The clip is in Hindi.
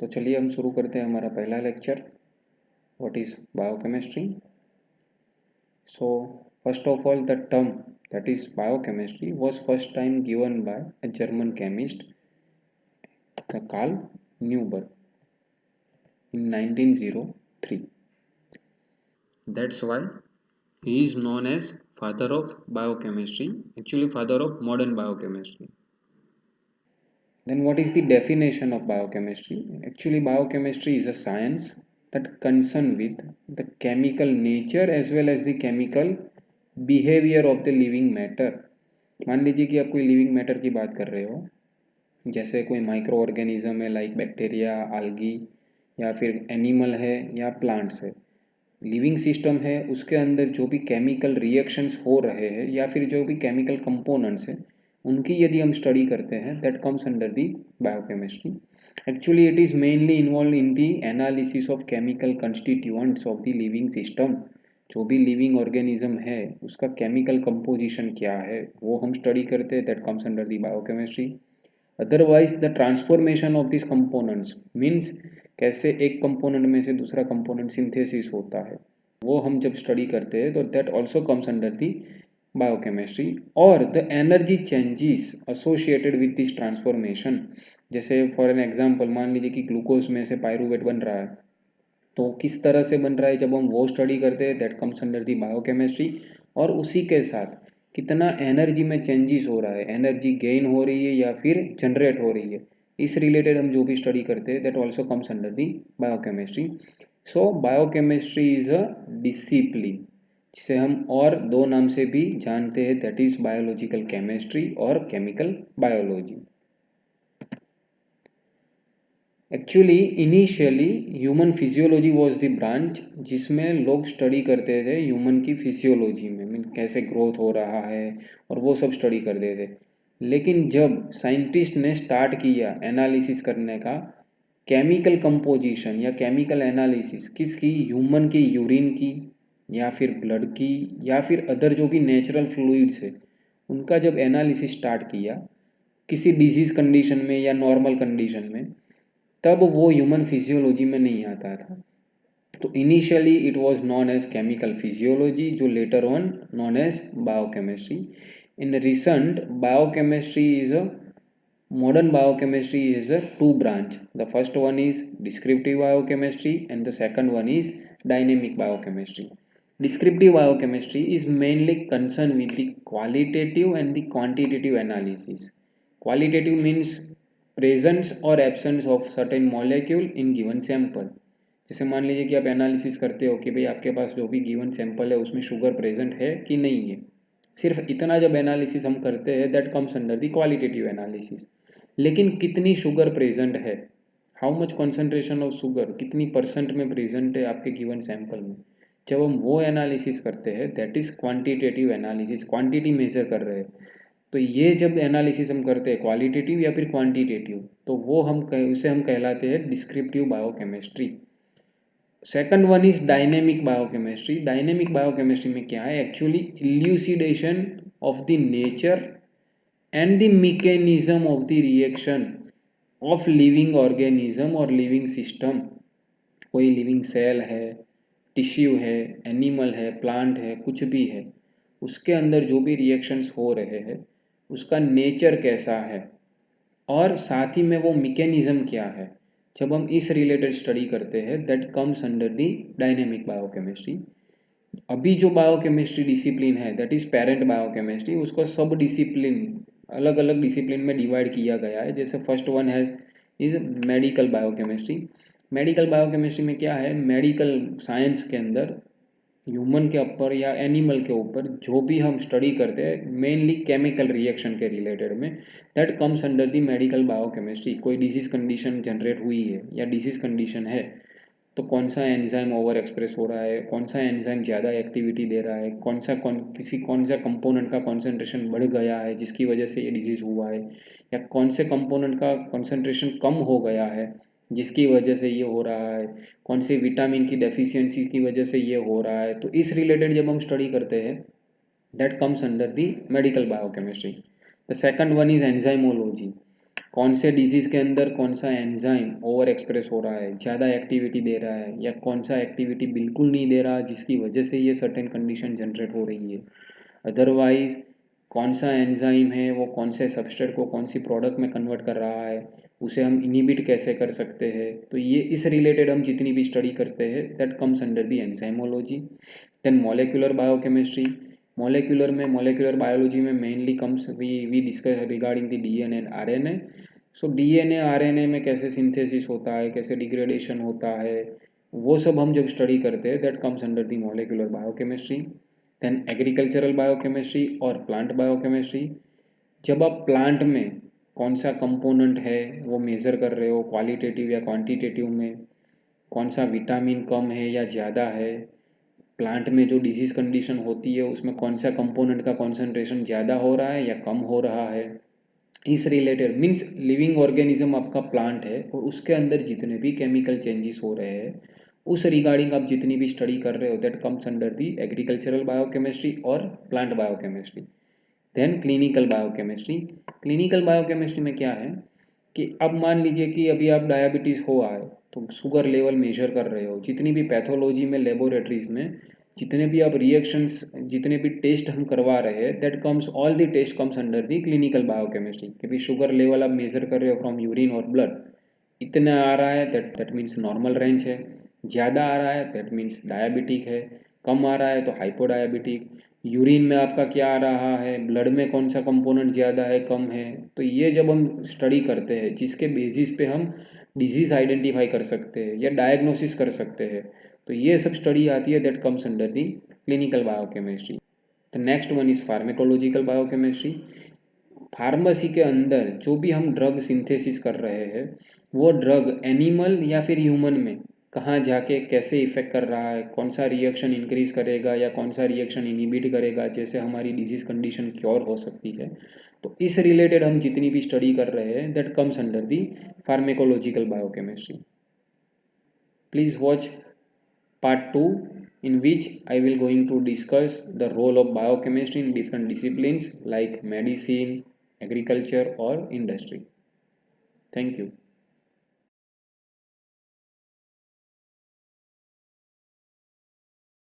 तो चलिए हम शुरू करते हैं हमारा पहला lecture, what is biochemistry. So first of all, the term that is biochemistry was first time given by a German chemist, Carl Neuberg, in 1903. That's why he is known as father of biochemistry, actually father of modern biochemistry. Then what is the definition of biochemistry? Actually, biochemistry is a science that concerned with the chemical nature as well as the chemical behavior of the living matter. मान लीजिए कि आप कोई लिविंग मैटर की बात कर रहे हो, जैसे कोई माइक्रो ऑर्गेनिज्म है लाइक बैक्टीरिया, आल्गी, या फिर एनिमल है या प्लांट्स है। लिविंग सिस्टम है, उसके अंदर जो भी केमिकल रिएक्शंस हो रहे हैं या फिर जो भी केमिकल कंपोनेंट्स हैं, उनकी यदि हम स्टडी करते हैं, that comes under the biochemistry. Actually it is mainly involve in the analysis of chemical constituents of the living system. जो भी लिविंग ऑर्गेनिज्म है उसका केमिकल कंपोजिशन क्या है वो हम स्टडी करते हैं, that comes under the biochemistry. Otherwise the transformation of this components means कैसे एक कंपोनेंट में से दूसरा कंपोनेंट सिंथेसिस होता है, वो हम जब स्टडी करते हैं तो that also comes under the biochemistry. और the energy changes associated with this transformation, जैसे फॉर एन एग्जांपल मान लीजिए कि ग्लूकोज में से पायरूवेट बन रहा है, तो किस तरह से बन रहा है जब हम वो स्टडी करते हैं, that comes under the biochemistry. और उसी के साथ कितना एनर्जी में चेंजेस हो रहा है, एनर्जी गेन हो रही है या फिर जनरेट हो रही है, इस रिलेटेड हम जो भी स्टडी करते हैं, that also comes under the biochemistry. So biochemistry is a discipline जिसे हम और दो नाम से भी जानते हैं, दैट इज बायोलॉजिकल केमिस्ट्री और chemical biology. Actually initially human physiology was the branch जिसमें लोग स्टडी करते थे ह्यूमन की फिजियोलॉजी में, मीन कैसे ग्रोथ हो रहा है और वो सब स्टडी करते थे। लेकिन जब साइंटिस्ट ने स्टार्ट किया एनालिसिस करने का, केमिकल कंपोजिशन या केमिकल एनालिसिस किसकी, ह्यूमन की यूरिन की या फिर ब्लड की या फिर अदर जो भी नेचुरल फ्लूइड्स है, उनका जब एनालिसिस स्टार्ट किया किसी डिजीज़ कंडीशन में या नॉर्मल कंडीशन में, तब वो ह्यूमन फिजियोलॉजी में नहीं आता था। तो initially it was known as chemical physiology, जो later on known as biochemistry. In recent biochemistry is a modern biochemistry is a two branch. The first one is descriptive biochemistry and the second one is dynamic biochemistry. Descriptive biochemistry is mainly concerned with the qualitative and the quantitative analysis. Qualitative means presence or absence of certain molecule in given sample. जैसे मान लीजिए कि आप एनालिसिस करते हो कि भाई आपके पास जो भी गिवन सैंपल है उसमें शुगर प्रेजेंट है कि नहीं है, सिर्फ इतना जब एनालिसिस हम करते हैं, that comes under the qualitative analysis. लेकिन कितनी शुगर प्रेजेंट है, how much concentration of sugar, कितनी परसेंट में प्रेजेंट है आपके गिवन सैंपल में, जब हम वो एनालिसिस करते हैं, that is quantitative analysis, quantity measure कर रहे हैं। तो ये जब एनालिसिस हम करते हैं क्वालिटेटिव या फिर क्वांटिटेटिव, तो वो उसे हम कहलाते हैं descriptive biochemistry. Second one is dynamic biochemistry. Dynamic biochemistry में क्या है, actually elucidation of the nature and the mechanism of the reaction of living organism और living system। कोई लिविंग सेल है, टिश्यू है, एनिमल है, प्लांट है, कुछ भी है, उसके अंदर जो भी रिएक्शंस हो रहे हैं उसका नेचर कैसा है और साथ ही में वो मैकेनिज्म क्या है, जब हम इस रिलेटेड स्टडी करते हैं, that comes under the dynamic biochemistry. अभी जो बायोकेमिस्ट्री डिसिप्लिन है, दैट इज पेरेंट बायोकेमिस्ट्री, उसको सब डिसिप्लिन अलग अलग डिसिप्लिन में डिवाइड किया गया है। जैसे first one has is medical biochemistry. Medical biochemistry में क्या है, मेडिकल साइंस के अंदर ह्यूमन के ऊपर या एनिमल के ऊपर जो भी हम स्टडी करते हैं मेनली केमिकल रिएक्शन के रिलेटेड में, that comes under the medical biochemistry. कोई डिजीज कंडीशन जनरेट हुई है या डिजीज कंडीशन है, तो कौन सा एंजाइम ओवर एक्सप्रेस हो रहा है, कौन सा एंजाइम ज़्यादा एक्टिविटी दे रहा है, कौन सा कंपोनेंट का कॉन्सेंट्रेशन बढ़ गया है जिसकी वजह से ये डिजीज़ हुआ है, या कौन से कंपोनेंट का कॉन्सेंट्रेशन कम हो गया है जिसकी वजह से ये हो रहा है, कौन से विटामिन की डेफिशिएंसी की वजह से ये हो रहा है। तो इस रिलेटेड जब हम स्टडी करते हैं, that comes under the medical biochemistry. The second one is enzymology. कौन से डिजीज़ के अंदर कौन सा एंजाइम ओवर एक्सप्रेस हो रहा है, ज़्यादा एक्टिविटी दे रहा है, या कौन सा एक्टिविटी बिल्कुल नहीं दे रहा जिसकी वजह से ये सर्टेन कंडीशन जनरेट हो रही है। अदरवाइज कौन सा एंजाइम है वो कौन से सबस्ट्रेट को कौन सी प्रोडक्ट में कन्वर्ट कर रहा है, उसे हम इनिबिट कैसे कर सकते हैं। तो ये इस रिलेटेड हम जितनी भी स्टडी करते हैं that comes under the enzymology. Then molecular biochemistry, molecular biology में mainly comes we discuss regarding the DNA and RNA. So DNA RNA में कैसे सिंथेसिस होता है, कैसे डिग्रेडेशन होता है, वो सब हम जब स्टडी करते हैं that comes under the molecular biochemistry. Then agricultural biochemistry और प्लांट बायोकेमिस्ट्री, जब आप प्लांट में कौन सा कंपोनेंट है वो मेज़र कर रहे हो क्वालिटेटिव या क्वांटिटेटिव में, कौन सा विटामिन कम है या ज़्यादा है, प्लांट में जो डिजीज़ कंडीशन होती है उसमें कौन सा कंपोनेंट का कॉन्सेंट्रेशन ज़्यादा हो रहा है या कम हो रहा है, इस रिलेटेड मीन्स लिविंग ऑर्गेनिज्म आपका प्लांट है और उसके अंदर जितने भी केमिकल चेंजेस हो रहे हैं उस रिगार्डिंग आप जितनी भी स्टडी कर रहे हो that comes under the agricultural biochemistry और plant biochemistry. Then clinical biochemistry, clinical biochemistry में क्या है कि अब मान लीजिए कि अभी आप डायबिटीज़ हो आए तो शुगर लेवल मेजर कर रहे हो, जितनी भी पैथोलॉजी में लेबोरेटरीज में जितने भी आप रिएक्शंस जितने भी टेस्ट हम करवा रहे हैं that comes all the test comes under the clinical biochemistry. कि भाई शुगर लेवल आप मेजर कर रहे हो फ्रॉम यूरिन और ब्लड, इतना आ रहा है दैट मीन्स नॉर्मल रेंज है, ज़्यादा आ रहा है दैट मीन्स डायबिटिक है, कम आ रहा है तो हाइपोडायबिटिक, यूरिन में आपका क्या आ रहा है, ब्लड में कौन सा कंपोनेंट ज़्यादा है कम है। तो ये जब हम स्टडी करते हैं जिसके बेसिस पे हम डिजीज़ आइडेंटिफाई कर सकते हैं या डायग्नोसिस कर सकते हैं, तो ये सब स्टडी आती है that comes under the clinical biochemistry. The next one is pharmacological biochemistry. Pharmacy के अंदर जो भी हम ड्रग सिंथेसिस कर रहे हैं वो ड्रग एनिमल या फिर ह्यूमन में कहाँ जाके कैसे इफेक्ट कर रहा है, कौन सा रिएक्शन इंक्रीज करेगा या कौन सा रिएक्शन इनिबिट करेगा जैसे हमारी डिजीज कंडीशन क्योर हो सकती है। तो इस रिलेटेड हम जितनी भी स्टडी कर रहे हैं that comes under the pharmacological biochemistry. Please watch part 2 in which I will going to discuss the role of biochemistry in different disciplines like medicine, agriculture or industry. Thank you.